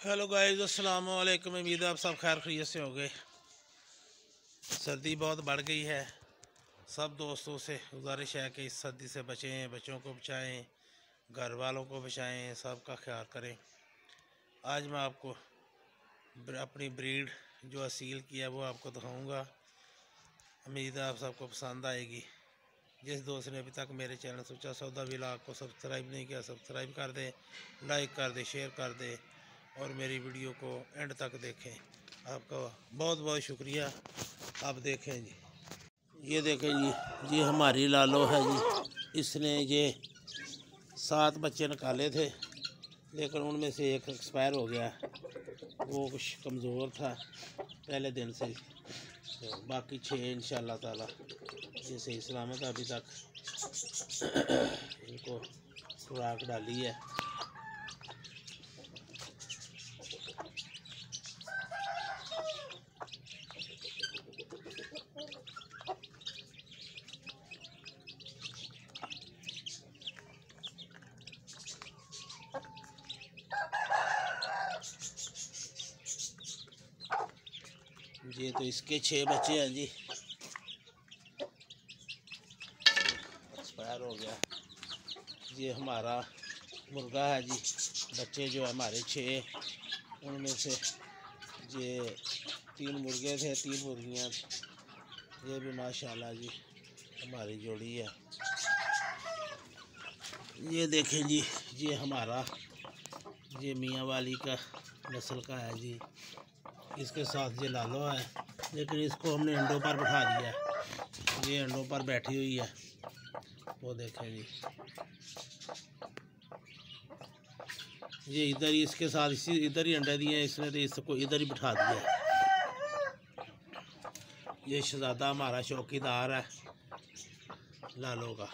Hello guys, अस्सलाम वालेकुम। उम्मीद है आप सब खैर खैरियत से हो गए। सर्दी बहुत बढ़ गई है। सब दोस्तों से गुजारिश है कि इस सर्दी से बचें, बच्चों को बचाएं, घर वालों को बचाएं, सबका ख्याल करें। आज मैं आपको अपनी ब्रीड जो असील की है वो आपको दिखाऊंगा। उम्मीद है आप सबको पसंद आएगी। जिस दोस्त ने अभी तक मेरे चैनल सुच्चा सौदा व्लॉग को सब्सक्राइब नहीं किया, सब्सक्राइब कर दे, लाइक कर दे, शेयर कर दे और मेरी वीडियो को एंड तक देखें। आपका बहुत बहुत शुक्रिया। आप देखें जी, ये देखें जी, ये हमारी लालो है जी। इसने ये 7 बच्चे निकाले थे, लेकिन उनमें से एक एक्सपायर हो गया। वो कुछ कमज़ोर था पहले दिन से, तो बाकी 6 इंशाल्लाह ताला ये सही सलामत अभी तक इनको खुराक डाली है। ये तो इसके 6 बच्चे हैं जी, एक्सपायर हो गया। ये हमारा मुर्गा है जी। बच्चे जो है हमारे 6, उनमें से ये 3 मुर्गे थे, 3 मुर्गियाँ। ये भी माशाल्लाह जी हमारी जोड़ी है। ये देखें जी, ये हमारा ये मियाँ वाली का नस्ल का है जी। इसके साथ ये लालो है, लेकिन इसको हमने अंडों पर बैठा दिया है। ये अंडों पर बैठी हुई है, वो देखें जी। ये इधर ही इसके साथ इसी इधर ही अंडे दिए हैं इसने, तो इसको इधर ही बिठा दिया है। ये शहजादा हमारा चौकीदार है लालो का।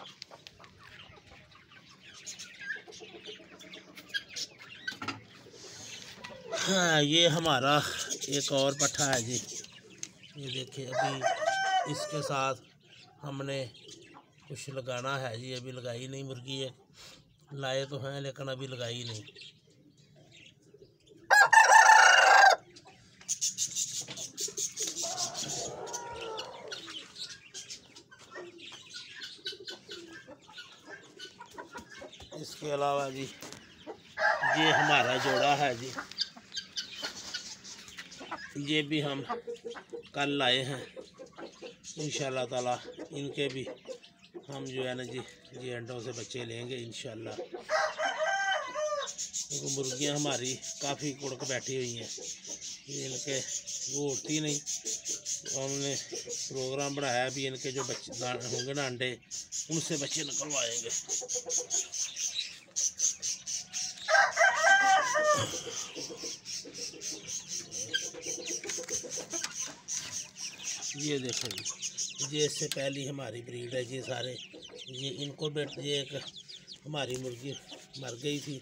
हाँ, ये हमारा एक और पट्ठा है जी। ये देखिए, अभी इसके साथ हमने कुछ लगाना है जी। अभी लगाई नहीं मुर्गी है, लाए तो हैं लेकिन अभी लगाई नहीं। इसके अलावा जी ये हमारा जोड़ा है जी। ये भी हम कल लाए हैं। इंशाल्लाह ताला इनके भी हम जो है ना जी, ये अंडों से बच्चे लेंगे इंशाल्लाह। क्योंकि मुर्गियाँ हमारी काफ़ी कुड़क बैठी हुई हैं, ये इनके वो उठती नहीं। तो हमने प्रोग्राम बनाया भी इनके जो बच्चे होंगे ना अंडे, उनसे बच्चे निकलवाएंगे। ये देखो जी, ये इससे पहली हमारी ब्रीड है जी सारे। ये इनको ये एक हमारी मुर्गी मर गई थी,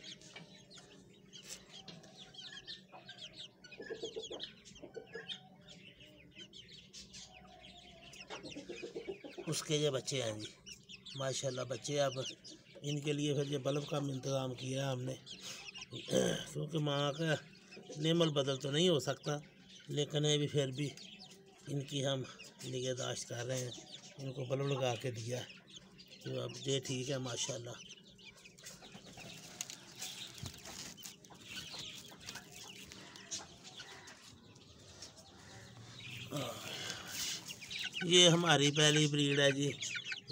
उसके ये बच्चे हैं जी माशाल्लाह। बच्चे अब इनके लिए फिर ये बल्ब का इंतज़ाम किया हमने, क्योंकि माँ का नेमल बदल तो नहीं हो सकता, लेकिन ये भी फिर भी इनकी हम निगहदाश्त कर रहे हैं। इनको बल्ब लगा के दिया, तो अब ये ठीक है माशाल्लाह। ये हमारी पहली ब्रीड है जी।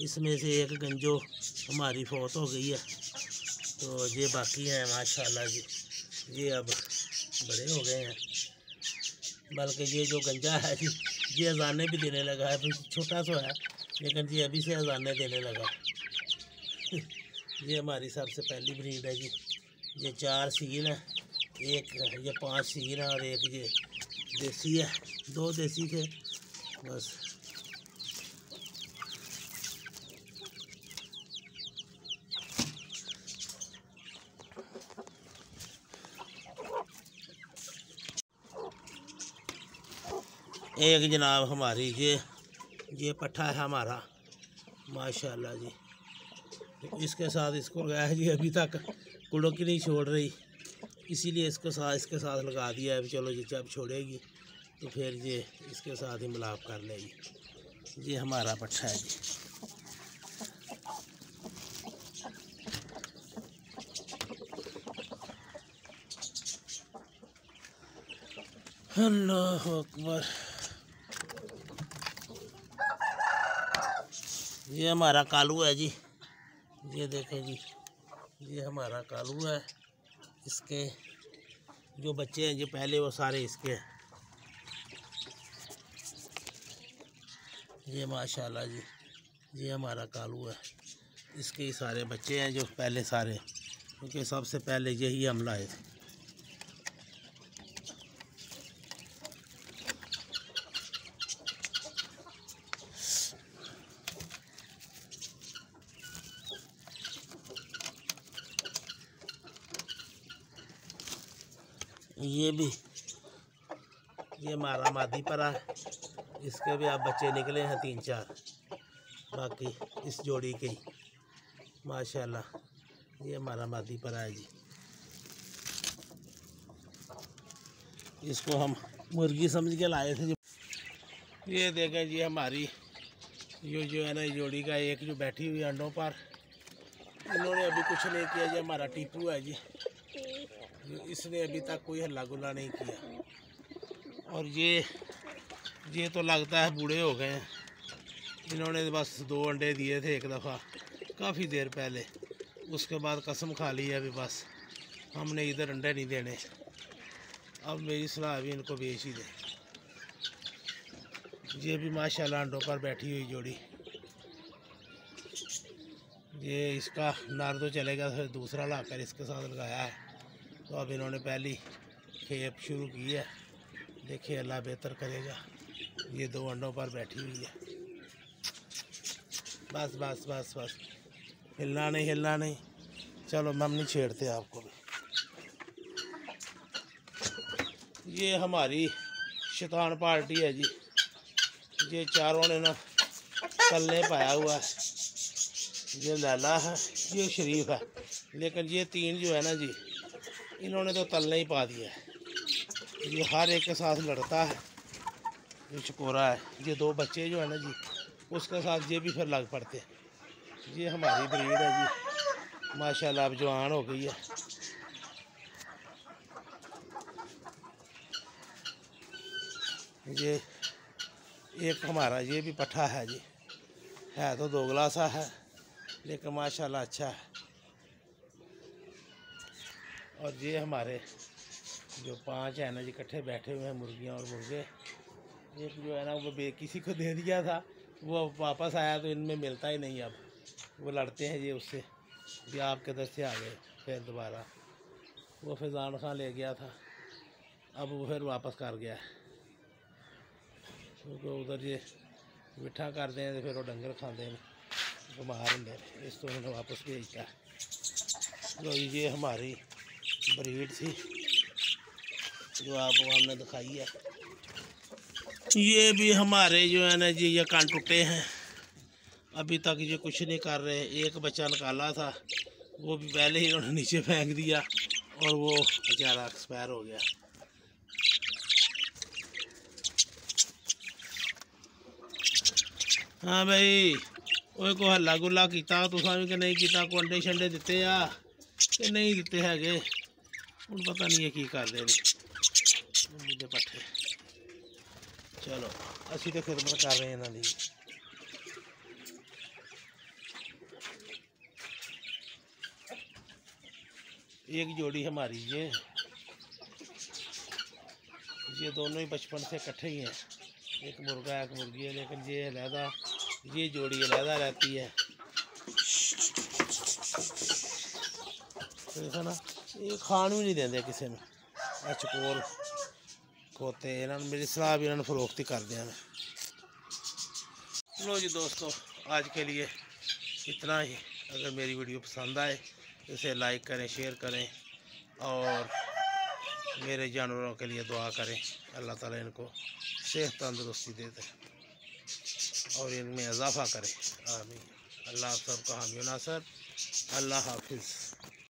इसमें से एक गंजो हमारी फौत हो गई है, तो ये बाकी हैं माशाल्लाह जी। ये अब बड़े हो गए हैं, बल्कि ये जो गंजा है जी, ये अजाने भी देने लगा है। छोटा सा है लेकिन ये अभी से अजाने देने लगा। ये हमारी सबसे पहली ब्रीड है जी। ये 4 सील हैं, एक ये 5 सील हैं और एक ये देसी है। 2 देसी थे बस। एक जनाब हमारी ये पट्ठा है हमारा माशाल्लाह जी। इसके साथ इसको गया है जी, अभी तक कुड़क ही नहीं छोड़ रही। इसीलिए इसके साथ लगा दिया है। चलो ये जब छोड़ेगी तो फिर ये इसके साथ ही मिलाप कर लेगी। ये हमारा पट्ठा है जी। अल्लाह अकबर। ये हमारा कालू है जी। ये देखें जी, ये हमारा कालू है। इसके जो बच्चे हैं जो पहले वो सारे इसके हैं। ये माशाल्लाह जी, ये हमारा कालू है। इसके ही सारे बच्चे हैं जो पहले सारे, क्योंकि सबसे पहले यही हम लाए थे। ये हमारा मादी परा है। इसके भी आप बच्चे निकले हैं 3-4, बाकी इस जोड़ी के ही माशाल्लाह। ये हमारा मादी परा है जी। इसको हम मुर्गी समझ के लाए थे। ये देखें जी, हमारी ये जो है ना जोड़ी का एक जो बैठी हुई अंडों पर, इन्होंने अभी कुछ नहीं किया। ये हमारा टीपू है जी, इसने अभी तक कोई हल्ला गुल्ला नहीं किया। और ये तो लगता है बूढ़े हो गए हैं। इन्होंने बस 2 अंडे दिए थे एक दफ़ा काफ़ी देर पहले, उसके बाद कसम खा ली है अभी बस हमने इधर अंडे नहीं देने। अब मेरी सलाह भी इनको बेच ही दे। ये भी माशाल्लाह अंडों पर बैठी हुई जोड़ी। ये इसका नार तो चलेगा, फिर दूसरा लाकर इसके साथ लगाया है। तो अब इन्होंने पहली खेप शुरू की है। देखिए अल्लाह बेहतर करेगा। ये 2 अंडों पर बैठी हुई है। बस बस बस बस, हिलना नहीं। चलो हम नहीं छेड़ते आपको भी। ये हमारी शैतान पार्टी है जी। ये चारों ने ना तलने पाया हुआ है। ये लैला है, ये शरीफ है, लेकिन ये 3 जो है ना जी, इन्होंने तो तलने ही पा दिया है। ये हर एक के साथ लड़ता है। ये चकोरा है। ये 2 बच्चे जो है ना जी, उसके साथ ये भी फिर लग पड़ते हैं। ये हमारी ब्रीड है जी, माशाल्लाह अब जवान हो गई है। ये एक हमारा ये भी पट्ठा है जी, है तो दोगला सा है लेकिन माशाल्लाह अच्छा है। और ये हमारे जो 5 है ना जी इकट्ठे बैठे हुए हैं, मुर्गियाँ और मुर्गे। एक जो है ना वो किसी को दे दिया था, वो वापस आया तो इनमें मिलता ही नहीं। अब वो लड़ते हैं ये उससे भी, आपके दर से आ गए। फिर दोबारा वो फैज़ान खां ले गया था, अब वो फिर वापस कर गया, क्योंकि उधर ये मिठा करते हैं तो फिर वो डंगर खाते हैं, बीमार होंगे, इस तो उन्हें वापस भेजता है। तो ये हमारी ब्रीड थी जो आपको हमने दिखाई है। ये भी हमारे जो है ना जी, ये कान टूटे हैं, अभी तक ये कुछ नहीं कर रहे। एक बच्चा निकाला था, वो भी पहले ही इन्होंने नीचे फेंक दिया और वो बेचारा एक्सपायर हो गया। हाँ भाई, वो को हल्ला गुल्ला किया तुसा भी कि नहीं किया? को अंडे शंडे दिते आ कि नहीं दिते है? हूँ पता नहीं है की कर रहे मुझे पट्ठे। चलो असी तो खिदमत कर रहे हैं इन्होंने। एक जोड़ी हमारी ये दोनों ही बचपन से इकट्ठे ही हैं। एक मुर्गा एक मुर्गी है, लेकिन ये अलहदा, ये जोड़ी अलहदा रहती है। देखो ना, ये खान भी नहीं देंगे किसी में। चकोर खोते इन्होंने मेरी सलाह भी इन्होंने फरोख्ती कर दिया। लो जी दोस्तों, आज के लिए इतना ही। अगर मेरी वीडियो पसंद आए तो इसे लाइक करें, शेयर करें और मेरे जानवरों के लिए दुआ करें। अल्लाह ताला इनको सेहत तंदुरुस्ती दे दे और इनमें इजाफ़ा करे। आमीन। अल्लाह आप सबका हामी नासर। अल्लाह हाफिज़।